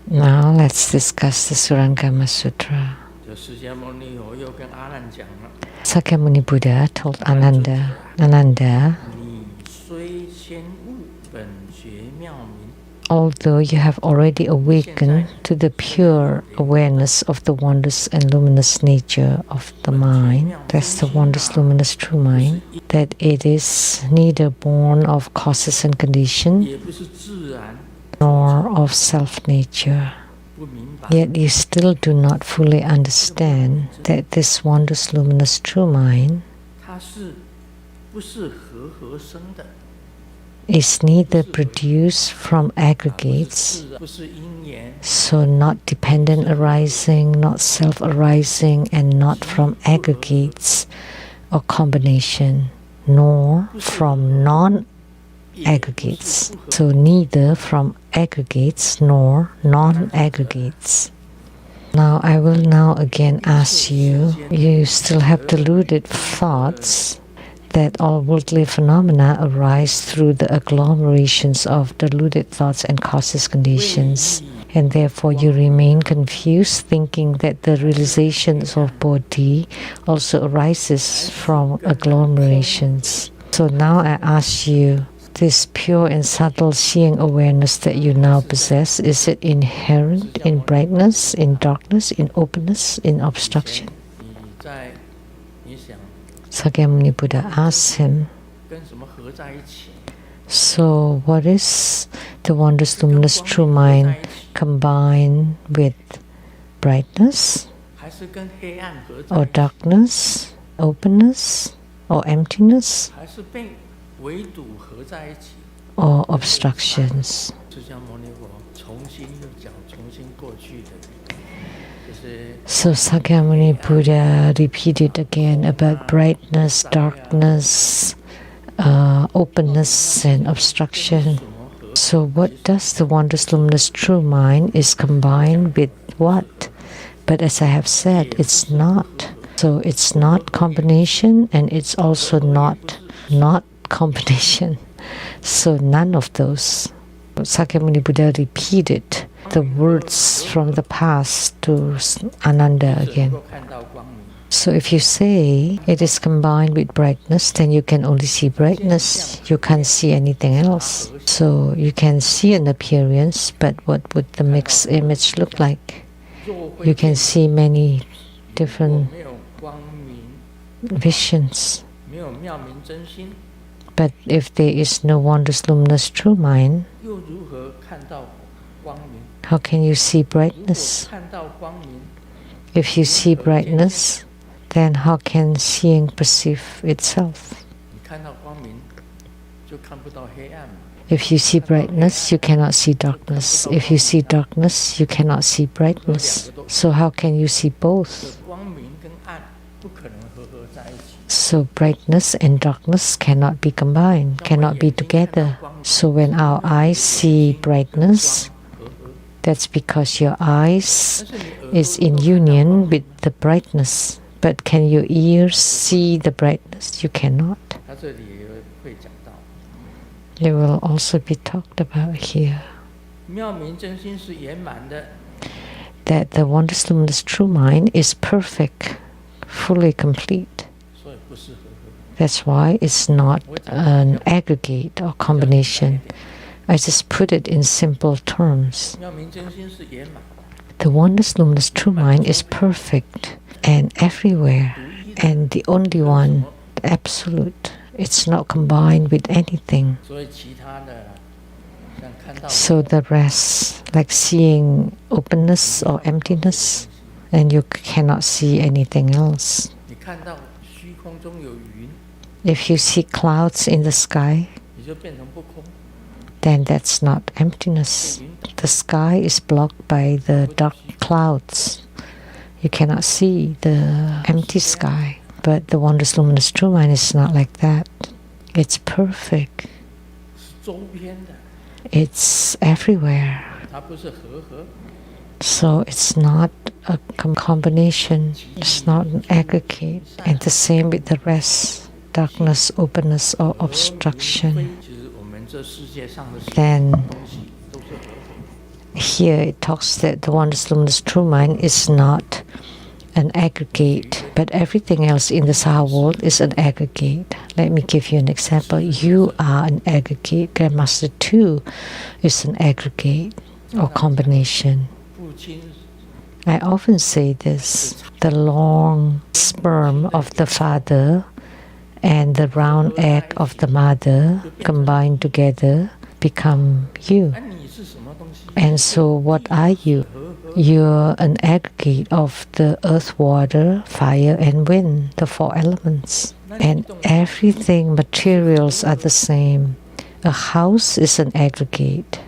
Now let's discuss the Surangama Sutra. Sakyamuni Buddha told Ananda, although you have already awakened to the pure awareness of the wondrous and luminous nature of the mind, that's the wondrous, luminous, true mind, that it is neither born of causes and conditions, nor of self-nature. Yet you still do not fully understand that this wondrous, luminous, true mind is neither produced from aggregates, so not dependent arising, not self-arising, and not from aggregates or combination, nor from non-aggregates, so neither from aggregates nor non-aggregates. Now I will again ask you, you still have deluded thoughts that all worldly phenomena arise through the agglomerations of deluded thoughts and causes conditions, and therefore you remain confused, thinking that the realizations of bodhi also arises from agglomerations. So now I ask you, this pure and subtle seeing awareness that you now possess, is it inherent in brightness, in darkness, in openness, in obstruction? Sakyamuni Buddha asked him, so what is the wondrous, luminous, true mind combined with brightness, or darkness, openness, or emptiness, or obstructions? So Sakyamuni Buddha repeated again about brightness, darkness, openness, and obstruction. So what does the wondrous, luminous, true mind is combined with what? But as I have said, it's not. So it's not combination, and it's also not combination. So none of those. Sakyamuni Buddha repeated the words from the past to Ananda again. So if you say it is combined with brightness, then you can only see brightness. You can't see anything else. So you can see an appearance, but what would the mixed image look like? You can see many different visions. But if there is no wondrous, luminous, true mind, how can you see brightness? If you see brightness, then how can seeing perceive itself? If you see brightness, you cannot see darkness. If you see darkness, you cannot see brightness. So how can you see both? So brightness and darkness cannot be combined, cannot be together. So when our eyes see brightness, that's because your eyes is in union with the brightness. But can your ears see the brightness? You cannot. It will also be talked about here. That the wondrous, luminous, true mind is perfect, fully complete. That's why it's not an aggregate or combination. I just put it in simple terms. The wondrous, luminous, true mind is perfect and everywhere, and the only one, the absolute. It's not combined with anything. So the rest, like seeing openness or emptiness, and you cannot see anything else. If you see clouds in the sky, then that's not emptiness. The sky is blocked by the dark clouds. You cannot see the empty sky. But the wondrous, luminous, true mind is not like that. It's perfect. It's everywhere. So it's not a combination. It's not an aggregate. And the same with the rest. Darkness, openness, or obstruction. Then here it talks that the wondrous luminous true mind is not an aggregate, but everything else in the Saha world is an aggregate. Let me give you an example. You are an aggregate. Grandmaster too is an aggregate or combination. I often say this: the long sperm of the father and the round egg of the mother combined together become you. And so what are you? You're an aggregate of the earth, water, fire, and wind, the 4 elements. And everything, materials are the same. A house is an aggregate.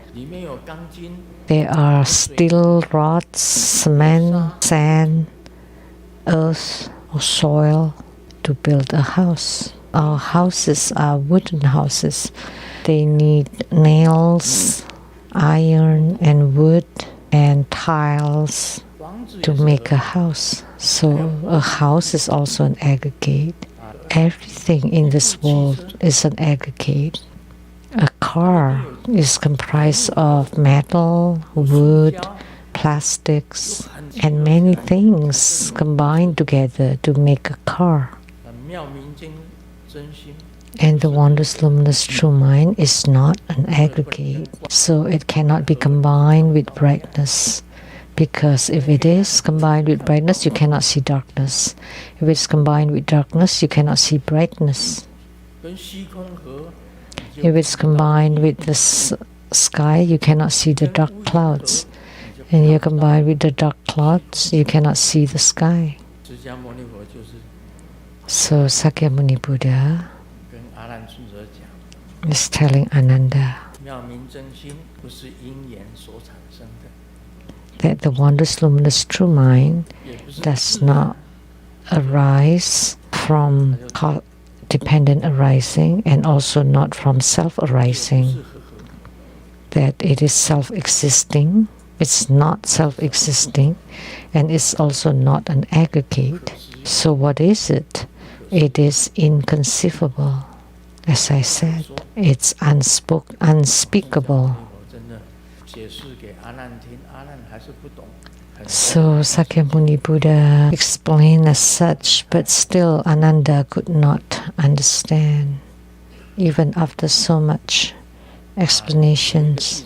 There are steel rods, cement, sand, earth, or soil to build a house. Our houses are wooden houses. They need nails, iron, and wood, and tiles to make a house. So a house is also an aggregate. Everything in this world is an aggregate. A car is comprised of metal, wood, plastics, and many things combined together to make a car. And the wondrous luminous true mind is not an aggregate, so it cannot be combined with brightness. Because if it is combined with brightness, you cannot see darkness. If it's combined with darkness, you cannot see brightness. If it's combined with the sky, you cannot see the dark clouds. And you're combined with the dark clouds, you cannot see the sky. So Sakyamuni Buddha is telling Ananda that the wondrous luminous true mind does not arise from dependent arising and also not from self-arising, that it is self-existing, it's not self-existing, and it's also not an aggregate. So what is it? It is inconceivable. As I said, it's unspeakable. So Sakyamuni Buddha explained as such, but still Ananda could not understand, even after so much explanations.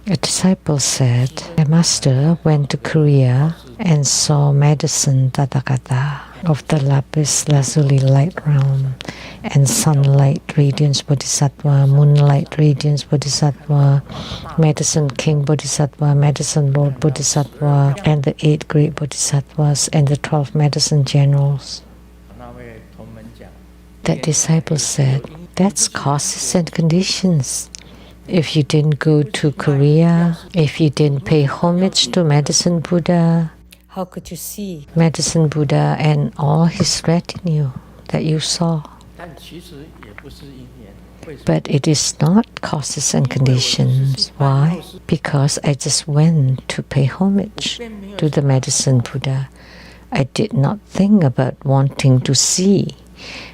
A disciple said, "My master went to Korea and saw medicine Tathagata of the lapis lazuli light realm, and sunlight radiance bodhisattva, moonlight radiance bodhisattva, medicine king bodhisattva, medicine lord bodhisattva, and the 8 great bodhisattvas and the 12 medicine generals." That disciple said, "That's causes and conditions. If you didn't go to Korea, if you didn't pay homage to Medicine Buddha, how could you see Medicine Buddha and all his retinue that you saw?" But it is not causes and conditions. Why? Because I just went to pay homage to the Medicine Buddha. I did not think about wanting to see.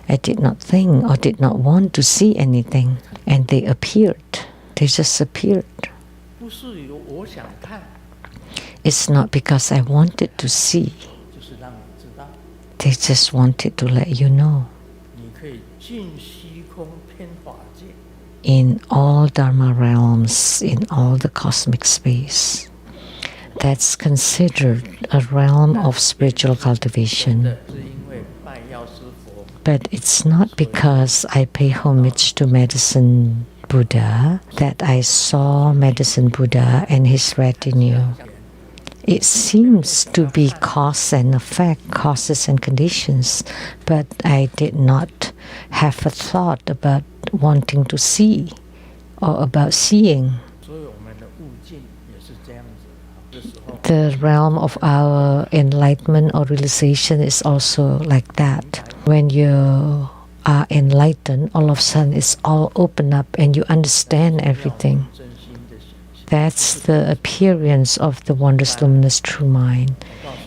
I did not think or did not want to see anything. And they appeared. They just appeared. It's not because I wanted to see. They just wanted to let you know. In all Dharma realms, in all the cosmic space, that's considered a realm of spiritual cultivation. But it's not because I pay homage to Medicine Buddha that I saw Medicine Buddha and his retinue. It seems to be cause and effect, causes and conditions, but I did not have a thought about wanting to see or about seeing. The realm of our enlightenment or realization is also like that. When you are enlightened, all of a sudden it's all open up and you understand everything. That's the appearance of the wondrous luminous true mind.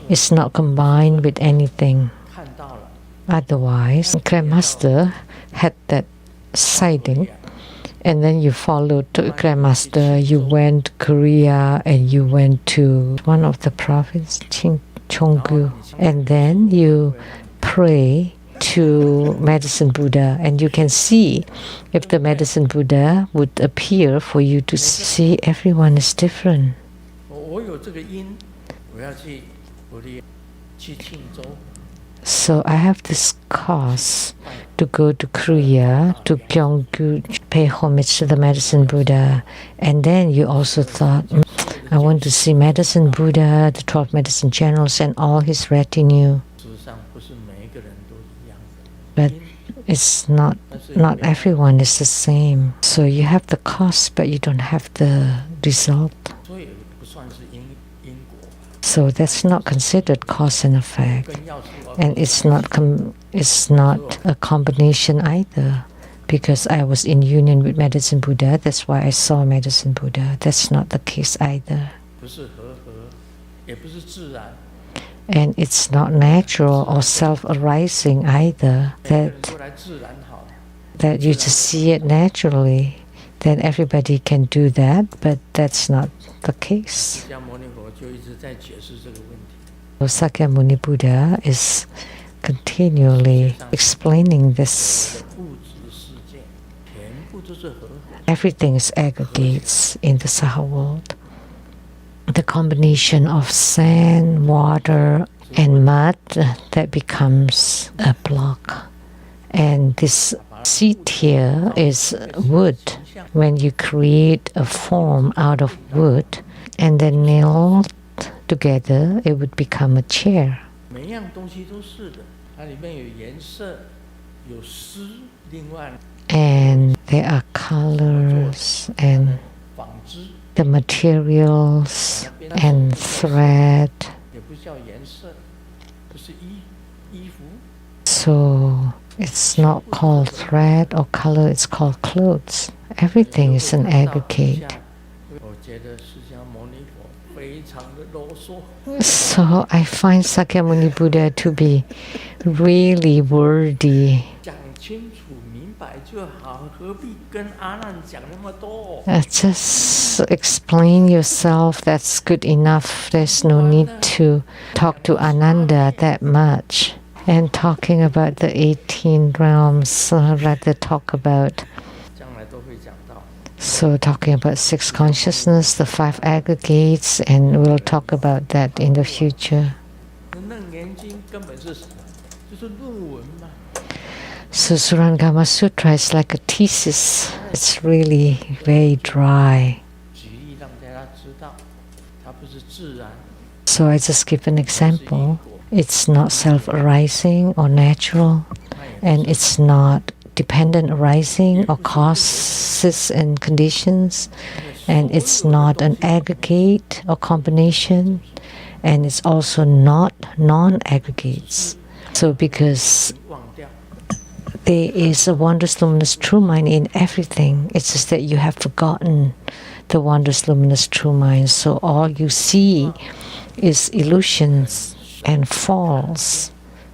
It's not combined with anything. Otherwise, Grandmaster had that sighting And then you followed to Grandmaster, you went to Korea, and you went to one of the provinces, Chonggu. And then you pray to Medicine Buddha, and you can see if the Medicine Buddha would appear for you to see everyone is different. So I have this cause to go to Korea, to Gyeonggu, pay homage to the Medicine Buddha. And then you also thought, I want to see Medicine Buddha, the 12 medicine generals, and all his retinue. But it's not everyone is the same. So you have the cause, but you don't have the result. So that's not considered cause and effect, and it's not a combination either, because I was in union with Medicine Buddha. That's why I saw Medicine Buddha. That's not the case either. And it's not natural or self-arising either, that you just see it naturally. Then everybody can do that, but that's not the case. So Sakyamuni Buddha is continually explaining this. Everything is aggregates in the Saha world. The combination of sand, water, and mud that becomes a block. And this seat here is wood. When you create a form out of wood and then nail together, it would become a chair. And there are colors and the materials and thread. So it's not called thread or color, it's called clothes. Everything is an aggregate. So I find Sakyamuni Buddha to be really worthy. Just explain yourself, that's good enough. There's no need to talk to Ananda that much. And talking about the 18 realms, rather talk about. So talking about six consciousness, the five aggregates, and we'll talk about that in the future. So Surangama Sutra is like a thesis. It's really very dry. So I just give an example. It's not self-arising or natural, and it's not dependent arising or causes and conditions, and it's not an aggregate or combination, and it's also not non-aggregates. So because there is a wondrous luminous true mind in everything, it's just that you have forgotten the wondrous luminous true mind. So all you see is illusions and false,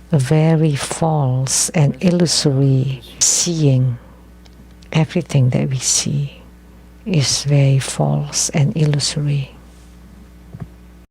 very false and illusory seeing. Everything that we see is very false and illusory.